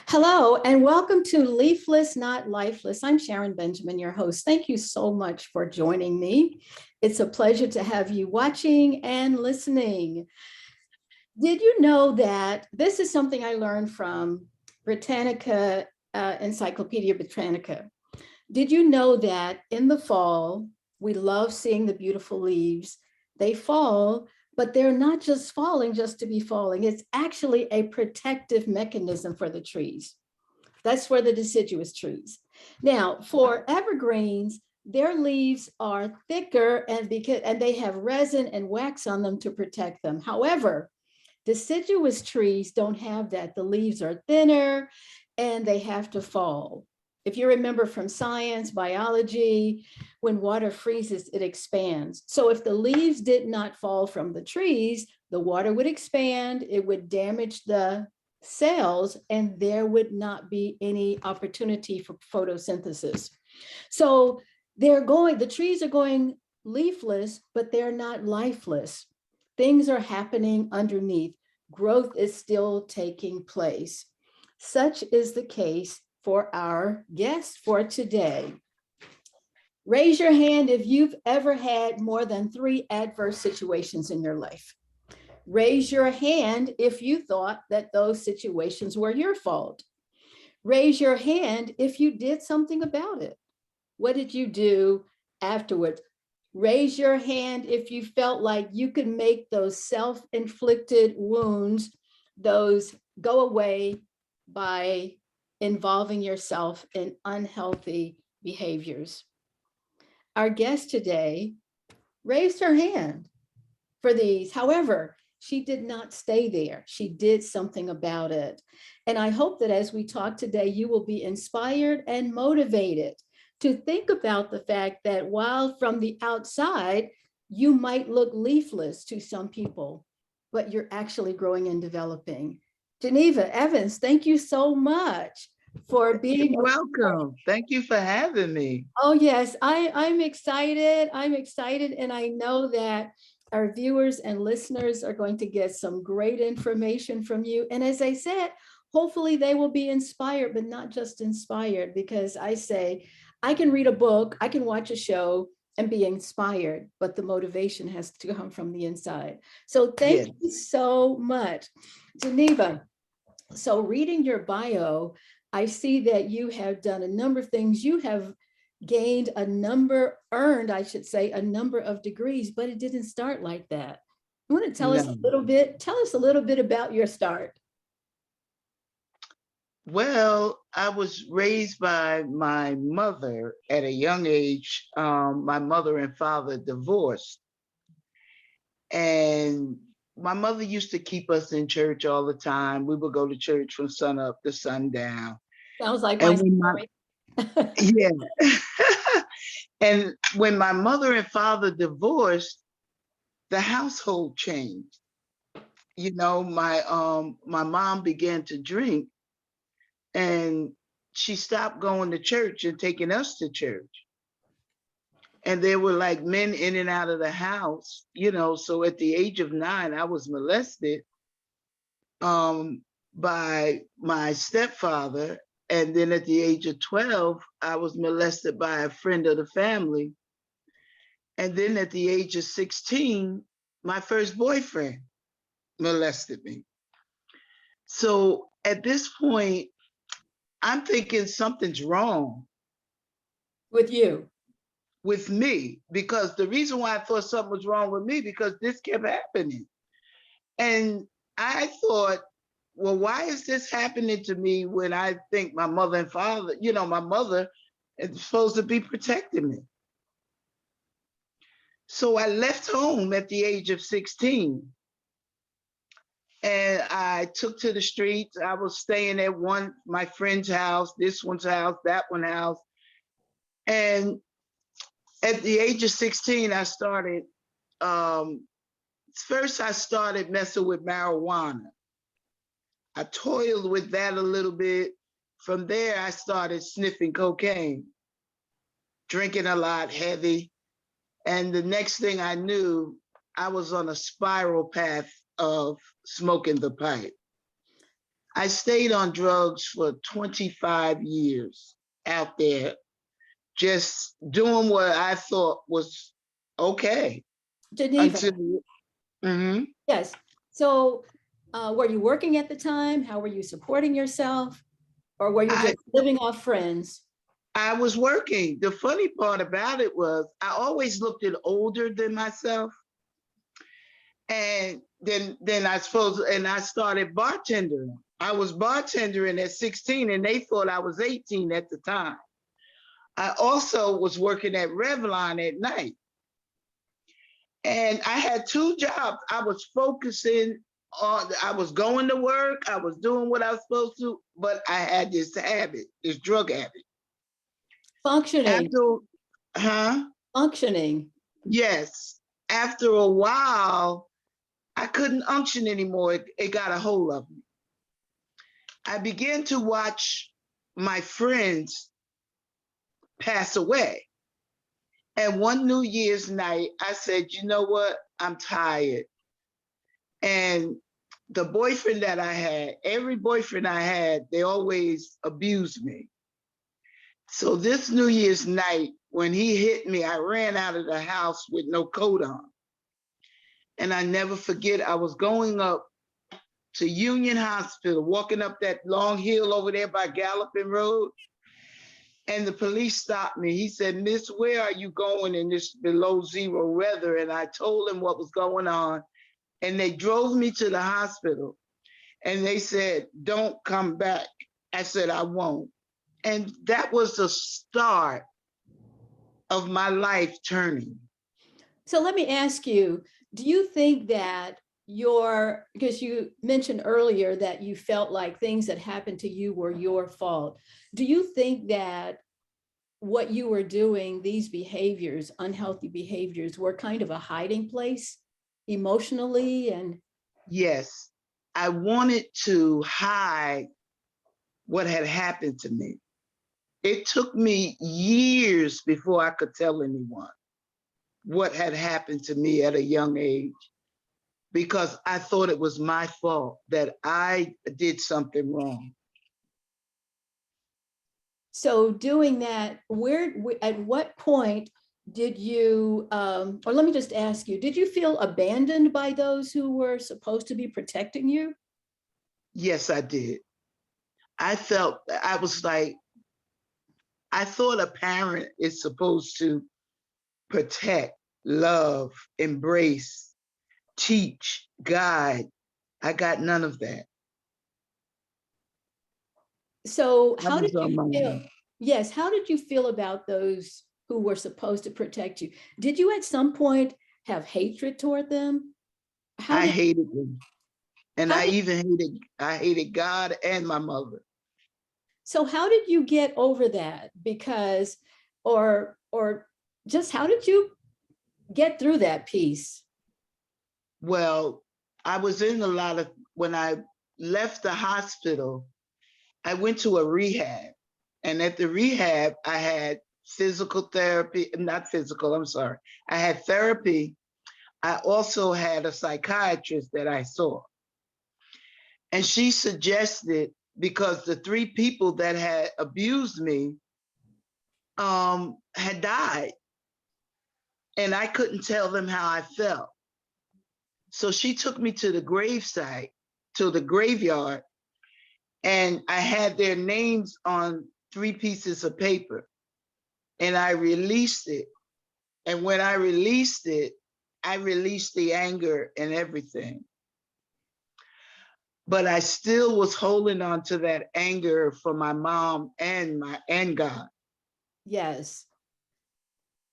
Hello, and welcome to Leafless, Not Lifeless. I'm Sharon Benjamin, your host. Thank you so much for joining me. It's a pleasure to have you watching and listening. Did you know that this is something I learned from Britannica, Encyclopedia Britannica? Did you know that in the fall, we love seeing the beautiful leaves? They fall, but they're not just falling just to be falling. It's actually a protective mechanism for the trees. That's for the deciduous trees. Now, for evergreens, their leaves are thicker and they have resin and wax on them to protect them. However, deciduous trees don't have that. The leaves are thinner and they have to fall. If you remember from science, biology, when water freezes, it expands. So if the leaves did not fall from the trees, the water would expand, it would damage the cells, and there would not be any opportunity for photosynthesis. So the trees are going leafless, but they're not lifeless. Things are happening underneath. Growth is still taking place. Such is the case for our guest for today. Raise your hand if you've ever had more than 3 adverse situations in your life. Raise your hand if you thought that those situations were your fault. Raise your hand if you did something about it. What did you do afterwards? Raise your hand if you felt like you could make those self-inflicted wounds, those go away by involving yourself in unhealthy behaviors. Our guest today raised her hand for these. However, she did not stay there. She did something about it. And I hope that as we talk today, you will be inspired and motivated to think about the fact that while from the outside, you might look leafless to some people, but you're actually growing and developing. Geneva Evans, thank you so much for being welcome. Thank you for having me. Oh, yes, I'm excited. I'm excited. And I know that our viewers and listeners are going to get some great information from you. And as I said, hopefully they will be inspired, but not just inspired, because I say, I can read a book, I can watch a show and be inspired, but the motivation has to come from the inside. So thank you so much, Geneva. So reading your bio, I see that you have done a number of things. You have earned, I should say, a number of degrees, but it didn't start like that. You want to tell us a little bit about your start? Well, I was raised by my mother at a young age. My mother and father divorced. And my mother used to keep us in church all the time. We would go to church from sun up to sundown. Sounds like my story. Yeah. And when my mother and father divorced, the household changed. You know, my mom began to drink, and she stopped going to church and taking us to church. And there were like men in and out of the house, you know. So at the age of 9, I was molested by my stepfather. And then at the age of 12, I was molested by a friend of the family. And then at the age of 16, my first boyfriend molested me. So at this point, I'm thinking something's wrong with you, with me, because the reason why I thought something was wrong with me, because this kept happening. And I thought, well, why is this happening to me when I think my mother and father, you know, my mother is supposed to be protecting me? So I left home at the age of 16. And I took to the streets. I was staying at my friend's house, this one's house, that one's house. And at the age of 16, I started, first I started messing with marijuana. I toiled with that a little bit. From there, I started sniffing cocaine, drinking a lot, heavy. And the next thing I knew, I was on a spiral path of smoking the pipe. I stayed on drugs for 25 years out there, just doing what I thought was okay Geneva, until. Mhm. yes. So were you working at the time? How were you supporting yourself? Or were you I just living off friends? I was working. The funny part about it was I always looked at older than myself. And then I suppose, and I started bartending. I was bartending at 16 and they thought I was 18 at the time. I also was working at Revlon at night. And I had two jobs. I was focusing on, I was going to work, I was doing what I was supposed to, but I had this habit, this drug habit. Functioning, After, huh? functioning. Yes. After a while, I couldn't unction anymore. It got a hold of me. I began to watch my friends pass away. And one New Year's night, I said, you know what? I'm tired. And the boyfriend that I had, every boyfriend I had, they always abused me. So this New Year's night, when he hit me, I ran out of the house with no coat on. And I never forget, I was going up to Union Hospital, walking up that long hill over there by Galloping Road. And the police stopped me. He said, Miss, where are you going in this below zero weather? And I told him what was going on. And they drove me to the hospital. And they said, don't come back. I said, I won't. And that was the start of my life turning. So let me ask you, do you think that because you mentioned earlier that you felt like things that happened to you were your fault. Do you think that what you were doing, these behaviors, unhealthy behaviors, were kind of a hiding place emotionally? And Yes, I wanted to hide what had happened to me. It took me years before I could tell anyone what had happened to me at a young age, because I thought it was my fault, that I did something wrong. so doing that, at what point did you, or let me just ask you, did you feel abandoned by those who were supposed to be protecting you? Yes, I did. I felt, I was like, I thought a parent is supposed to protect, love, embrace, teach, guide. I got none of that. So That how did was on you my feel? own. Yes, how did you feel about those who were supposed to protect you? Did you at some point have hatred toward them? How I did hated them. And how I did even hated God and my mother. so how did you get over that? Because or just how did you get through that piece? Well, I was in a lot of, when I left the hospital, I went to a rehab. And at the rehab, I had physical therapy, not physical, I'm sorry. I had therapy. I also had a psychiatrist that I saw. And she suggested, because the three people that had abused me had died, and I couldn't tell them how I felt. So she took me to the gravesite, to the graveyard, and I had their names on 3 pieces of paper, and I released it. And when I released it, I released the anger and everything. But I still was holding on to that anger for my mom and God. Yes.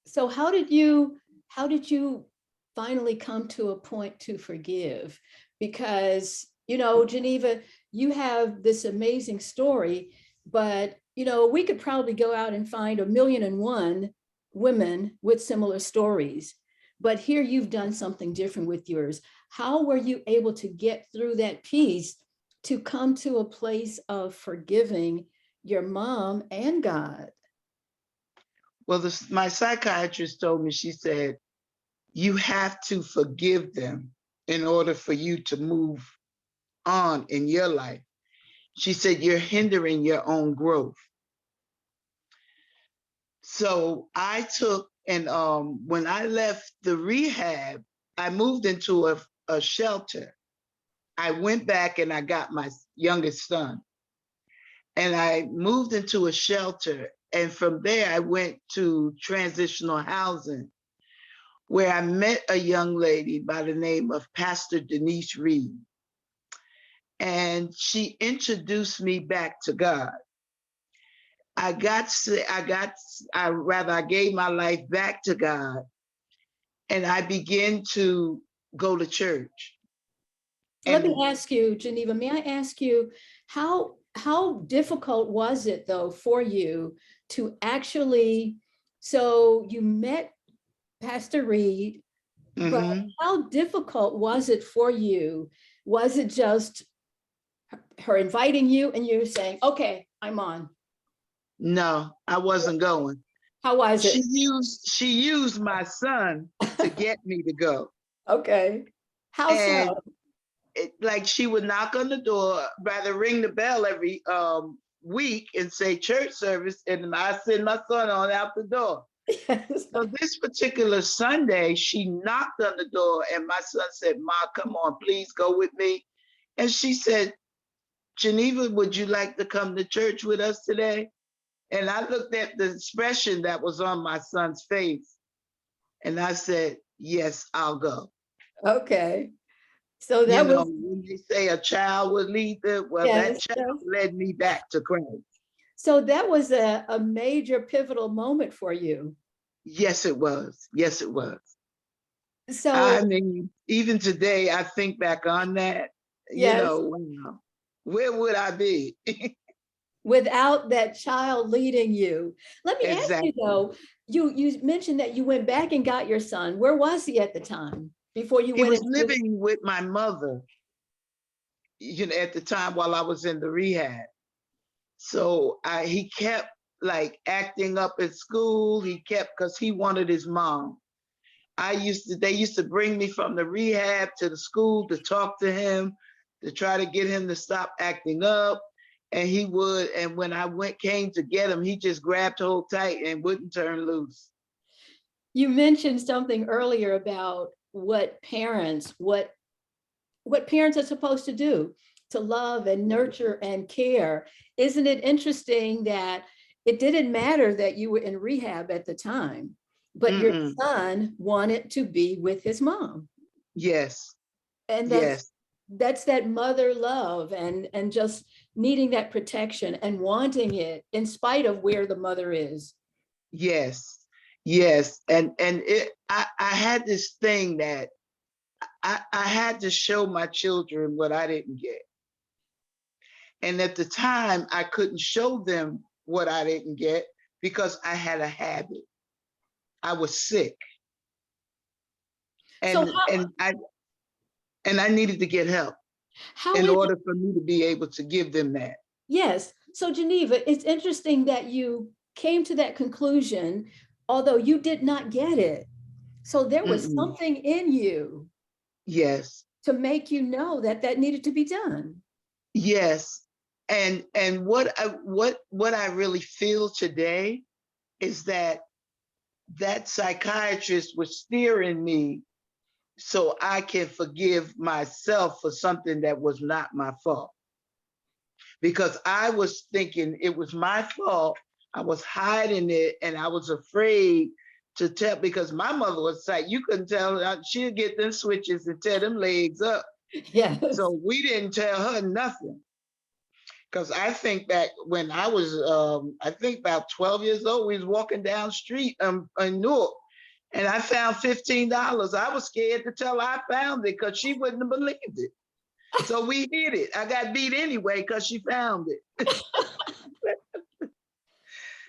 So how did you finally come to a point to forgive? Because, Geneva, you have this amazing story, but we could probably go out and find 1,000,001 women with similar stories. But here you've done something different with yours. How were you able to get through that piece to come to a place of forgiving your mom and God? Well, my psychiatrist told me, she said, you have to forgive them in order for you to move on in your life. She said, you're hindering your own growth. So I took, and when I left the rehab, I moved into a shelter. I went back and I got my youngest son. And I moved into a shelter. And from there, I went to transitional housing, where I met a young lady by the name of Pastor Denise Reed. And she introduced me back to God. I gave my life back to God, and I began to go to church. Let me ask you, Geneva, may I ask you, how difficult was it though for you to actually, so you met Pastor Reed, but how difficult was it for you? Was it just her inviting you and you saying, okay, I'm on? No, I wasn't going. How was it? She used my son to get me to go. Okay. How and so? Like, she would knock on the door, rather ring the bell every week and say church service, and I send my son on out the door. Yes. So this particular Sunday, she knocked on the door, and my son said, Ma, come on, please go with me. And she said, Geneva, would you like to come to church with us today? And I looked at the expression that was on my son's face, and I said, yes, I'll go. Okay. So that You know, was, when they say a child would lead them, well, that yes, child yes. led me back to Christ. So that was a major pivotal moment for you. Yes, it was. Yes, it was. So, I mean, even today, I think back on that, you yes, know, wow, where would I be? without that child leading you. Let me ask you Exactly. though, you mentioned that you went back and got your son. Where was he at the time before you He went was into? living with my mother, you know, at the time while I was in the rehab. So he kept like acting up at school. He kept, because he wanted his mom. They used to bring me from the rehab to the school to talk to him, to try to get him to stop acting up. And he would, and when I came to get him, he just grabbed hold tight and wouldn't turn loose. You mentioned something earlier about what parents are supposed to do, to love and nurture and care. Isn't it interesting that it didn't matter that you were in rehab at the time, but your Mm-mm. son wanted to be with his mom? Yes, And yes, that's that mother love and just needing that protection and wanting it in spite of where the mother is. yes, yes. I had this thing that I had to show my children what I didn't get. And at the time, I couldn't show them what I didn't get because I had a habit. I was sick, So and I needed to get help how in is it? order for me to be able to give them that. Yes. So Geneva, it's interesting that you came to that conclusion, although you did not get it. So there was Mm-mm. something in you Yes, to make you know that that needed to be done. yes. And what I really feel today is that that psychiatrist was steering me so I can forgive myself for something that was not my fault. Because I was thinking it was my fault. I was hiding it, and I was afraid to tell, because my mother was like, you couldn't tell her, she'd get them switches and tear them legs up. Yes. So we didn't tell her nothing. Because I think back when I was, I think about 12 years old, we was walking down the street in Newark, and I found $15. I was scared to tell her I found it because she wouldn't have believed it. So we hid it. I got beat anyway because she found it.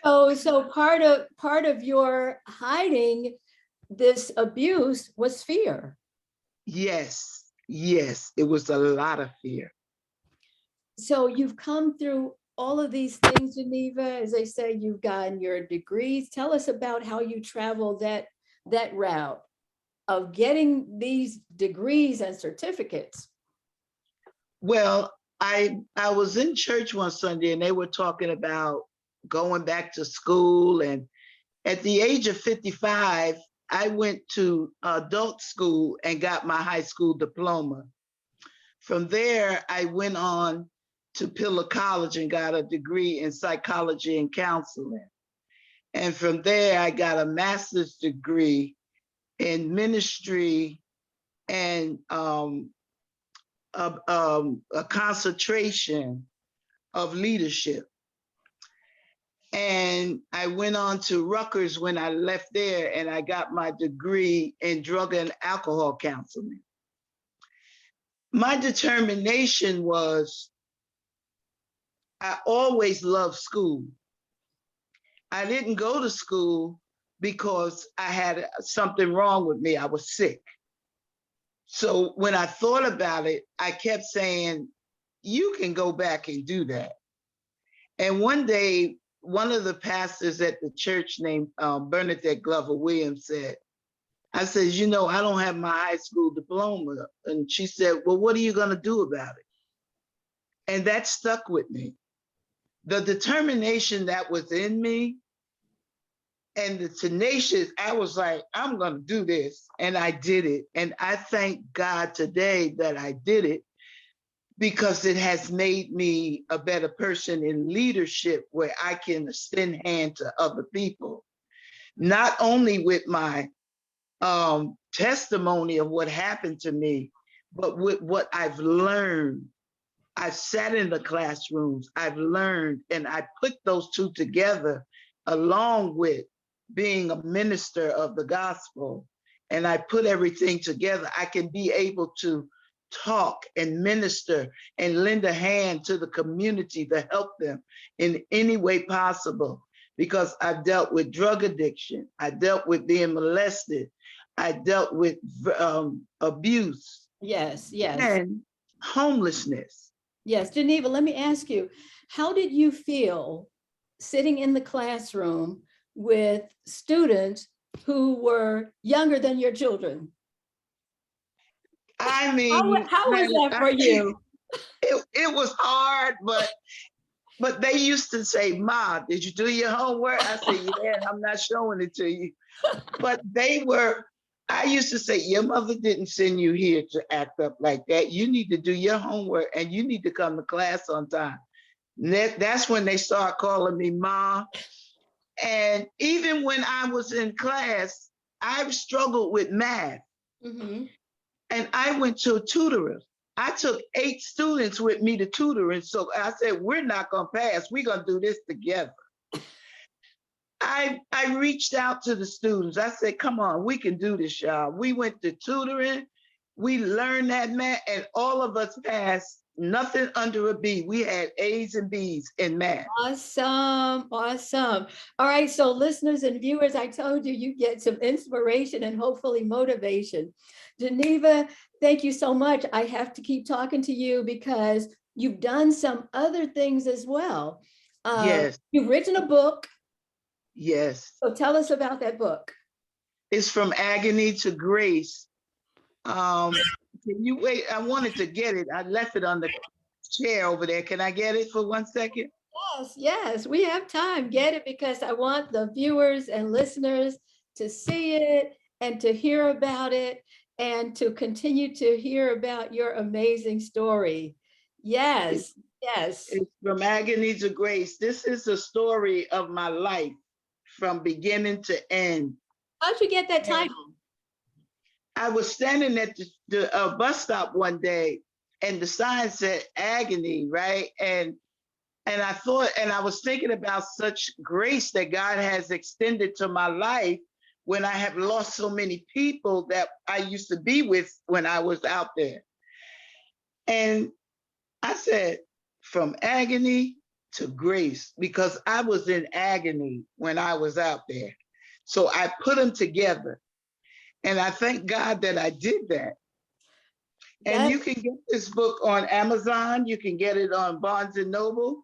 So part of your hiding this abuse was fear. Yes, yes, it was a lot of fear. So you've come through all of these things, Geneva. As I say, you've gotten your degrees. Tell us about how you traveled that route of getting these degrees and certificates. Well, I was in church one Sunday and they were talking about going back to school. And at the age of 55, I went to adult school and got my high school diploma. From there, I went on to Pillar College and got a degree in psychology and counseling. And from there, I got a master's degree in ministry and a concentration of leadership. And I went on to Rutgers when I left there, and I got my degree in drug and alcohol counseling. My determination was, I always loved school. I didn't go to school because I had something wrong with me. I was sick. So when I thought about it, I kept saying, you can go back and do that. And one day, one of the pastors at the church named Bernadette Glover Williams said, I said, you know, I don't have my high school diploma. And she said, well, what are you going to do about it? And that stuck with me. The determination that was in me and the tenacious, I was like, I'm going to do this. And I did it. And I thank God today that I did it, because it has made me a better person in leadership, where I can extend hand to other people, not only with my testimony of what happened to me, but with what I've learned. I've sat in the classrooms, I've learned, and I put those two together along with being a minister of the gospel. And I put everything together. I can be able to talk and minister and lend a hand to the community to help them in any way possible, because I've dealt with drug addiction, I dealt with being molested, I dealt with abuse. Yes, yes. And homelessness. Yes, Geneva, let me ask you, how did you feel sitting in the classroom with students who were younger than your children? I mean, how was that for you? It was hard, but they used to say, Ma, did you do your homework? I said, yeah, I'm not showing it to you. But I used to say, your mother didn't send you here to act up like that. You need to do your homework and you need to come to class on time. That's when they start calling me Ma. And even when I was in class, I've struggled with math. Mm-hmm. And I went to a tutor. I took 8 students with me to tutoring. So I said, we're not going to pass. We're going to do this together. I reached out to the students. I said, come on, we can do this, y'all. We went to tutoring. We learned that math, and all of us passed, nothing under a B. We had A's and B's in math. Awesome, awesome. All right, so listeners and viewers, I told you, you get some inspiration and hopefully motivation. Geneva, thank you so much. I have to keep talking to you because you've done some other things as well. Yes. You've written a book. Yes. So tell us about that book. It's From Agony to Grace. Can you wait? I wanted to get it. I left it on the chair over there. Can I get it for 1 second? Yes, yes, we have time. Get it, because I want the viewers and listeners to see it and to hear about it and to continue to hear about your amazing story. Yes, yes. It's From Agony to Grace. This is the story of my life from beginning to end. How'd you get that title? I was standing at the bus stop one day, and the sign said Agony, right? And I thought, and I was thinking about such grace that God has extended to my life when I have lost so many people that I used to be with when I was out there. And I said, from agony to grace, because I was in agony when I was out there. So I put them together. And I thank God that I did that. And you can get this book on Amazon. You can get it on Barnes and Noble,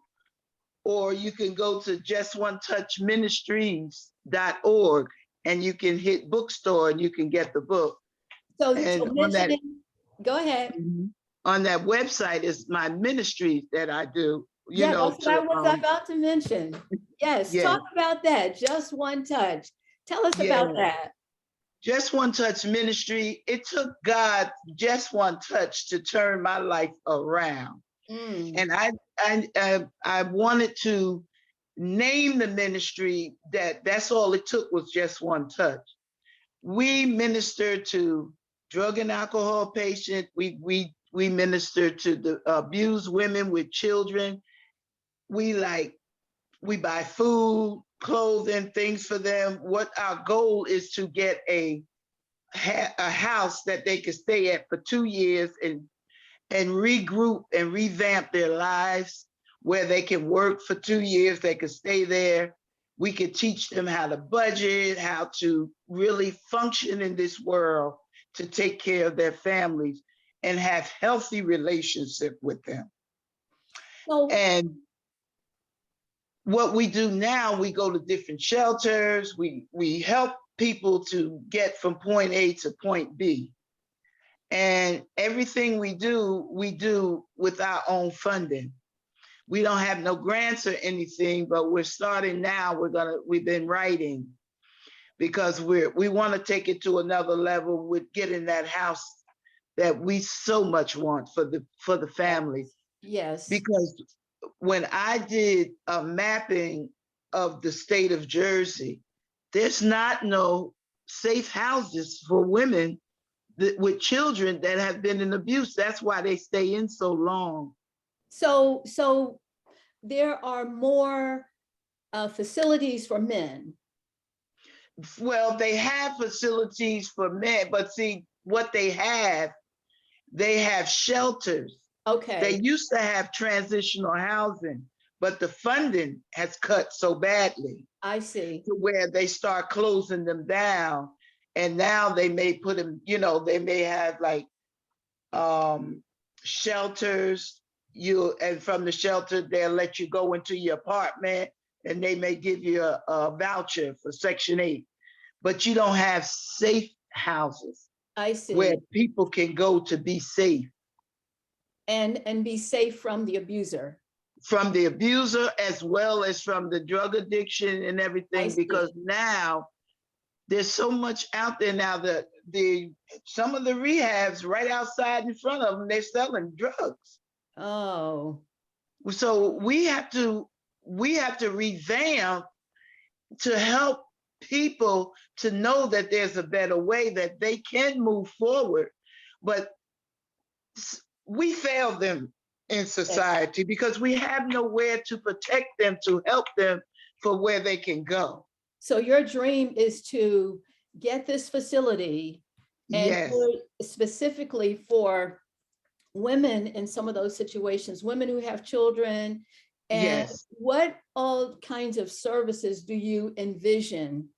or you can go to Just One Touch Ministries.org, and you can hit bookstore and you can get the book. So mentioning, go ahead. on that website is my ministry that I do, you Yeah, know, that's what I was about to mention. Yes, yeah, talk about that. Just One Touch. Tell us yeah. about that. Just One Touch Ministry. It took God just one touch to turn my life around. Mm. And I wanted to name the ministry that's all it took was just one touch. We minister to drug and alcohol patients. We minister to the abused women with children. We buy food, clothing, things for them. What our goal is to get a house that they could stay at for 2 years and regroup and revamp their lives, where they can work for 2 years, they could stay there. We could teach them how to budget, how to really function in this world, to take care of their families and have healthy relationship with them. So, And what we do now, we go to different shelters, we help people to get from point A to point B. And everything we do with our own funding. We don't have no grants or anything, but we're starting now. We've been writing because we want to take it to another level with getting that house that we so much want for the family. yes. Because when I did a mapping of the state of Jersey, there's not no safe houses for women with children that have been in abuse. That's why they stay in so long. So there are more facilities for men. Well, they have facilities for men, but see what they have shelters. Okay. They used to have transitional housing, but the funding has cut so badly. I see. To where they start closing them down. And now they may put them, they may have like shelters. And from the shelter, they'll let you go into your apartment and they may give you a voucher for Section 8. But you don't have safe houses. I see. Where people can go to be safe. And be safe from the abuser. From the abuser, as well as from the drug addiction and everything, because now there's so much out there now that some of the rehabs right outside in front of them, they're selling drugs. Oh. So we have to revamp to help people to know that there's a better way, that they can move forward. But we fail them in society because we have nowhere to protect them, to help them for where they can go. So your dream is to get this facility and specifically for women in some of those situations, women who have children. And what all kinds of services do you envision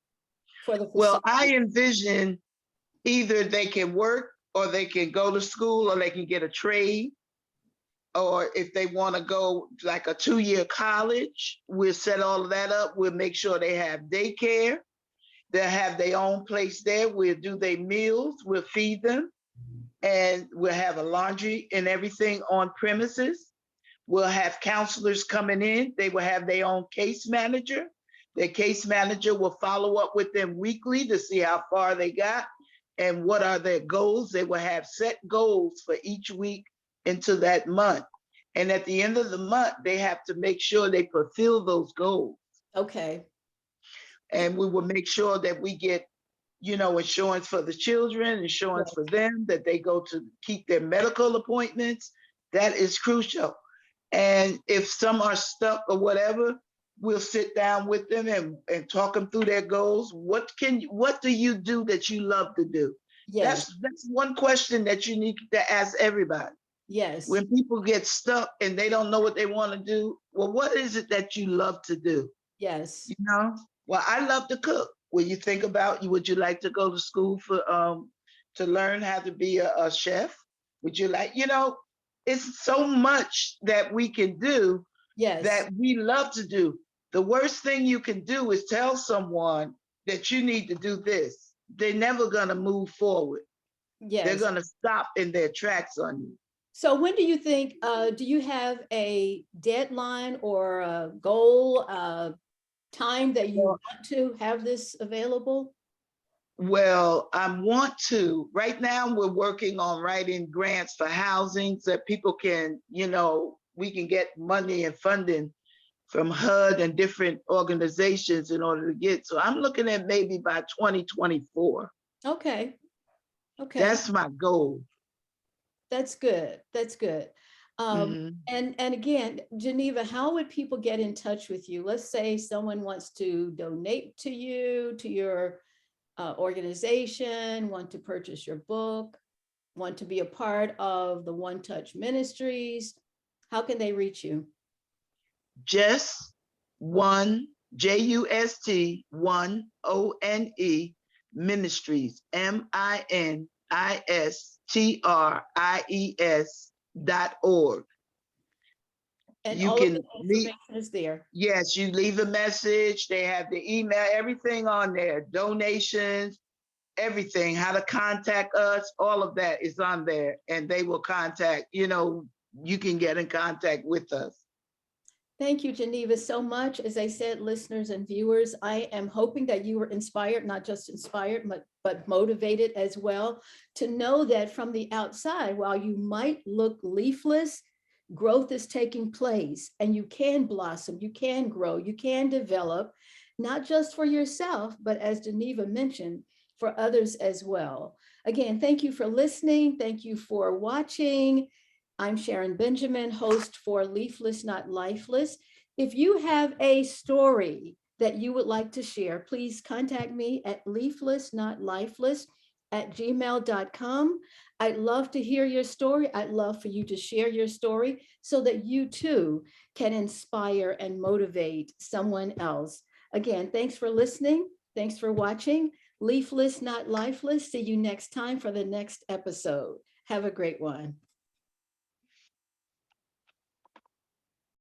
for the facility? Well, I envision either they can work or they can go to school or they can get a trade. Or if they want to go like a 2-year college, we'll set all of that up. We'll make sure they have daycare. They'll have their own place there. We'll do their meals. We'll feed them. And we'll have a laundry and everything on premises. We'll have counselors coming in. They will have their own case manager. Their case manager will follow up with them weekly to see how far they got and what are their goals. They will have set goals for each week into that month. And at the end of the month, they have to make sure they fulfill those goals. Okay. And we will make sure that we get, insurance for the children, insurance for them, that they go to keep their medical appointments. That is crucial. And if some are stuck or whatever, we'll sit down with them and talk them through their goals. What do you do that you love to do? Yes. That's one question that you need to ask everybody. Yes. When people get stuck and they don't know what they want to do, well, what is it that you love to do? Yes. Well, I love to cook. When you think about, would you like to go to school for to learn how to be a chef? Would you like, it's so much that we can do that we love to do. The worst thing you can do is tell someone that you need to do this. They're never going to move forward. They're going to stop in their tracks on you. So when do you think, do you have a deadline or a goal, time that you Well, want to have this available? well, I want to. Right now, we're working on writing grants for housing so that people can, we can get money and funding from HUD and different organizations in order to get. So I'm looking at maybe by 2024. Okay, okay, That's my goal. that's good, that's good. Mhm. And again, Geneva, how would people get in touch with you? Let's say someone wants to donate to you, to your organization, want to purchase your book, want to be a part of the One Touch Ministries. How can they reach you? Just one, JUST 1 ONE Ministries, MINISTRIES.org. And You all of the can leave, information is there. yes, you leave a message. They have the email, everything on there, donations, everything, how to contact us, all of that is on there. And they will contact, you can get in contact with us. Thank you, Geneva, so much. As I said, listeners and viewers, I am hoping that you were inspired, not just inspired, but motivated as well, to know that from the outside, while you might look leafless, growth is taking place and you can blossom, you can grow, you can develop, not just for yourself, but as Geneva mentioned, for others as well. Again, thank you for listening. Thank you for watching. I'm Sharon Benjamin, host for Leafless, Not Lifeless. If you have a story that you would like to share, please contact me at leaflessnotlifeless@gmail.com. I'd love to hear your story. I'd love for you to share your story so that you too can inspire and motivate someone else. Again, thanks for listening. Thanks for watching. Leafless, Not Lifeless. See you next time for the next episode. Have a great one.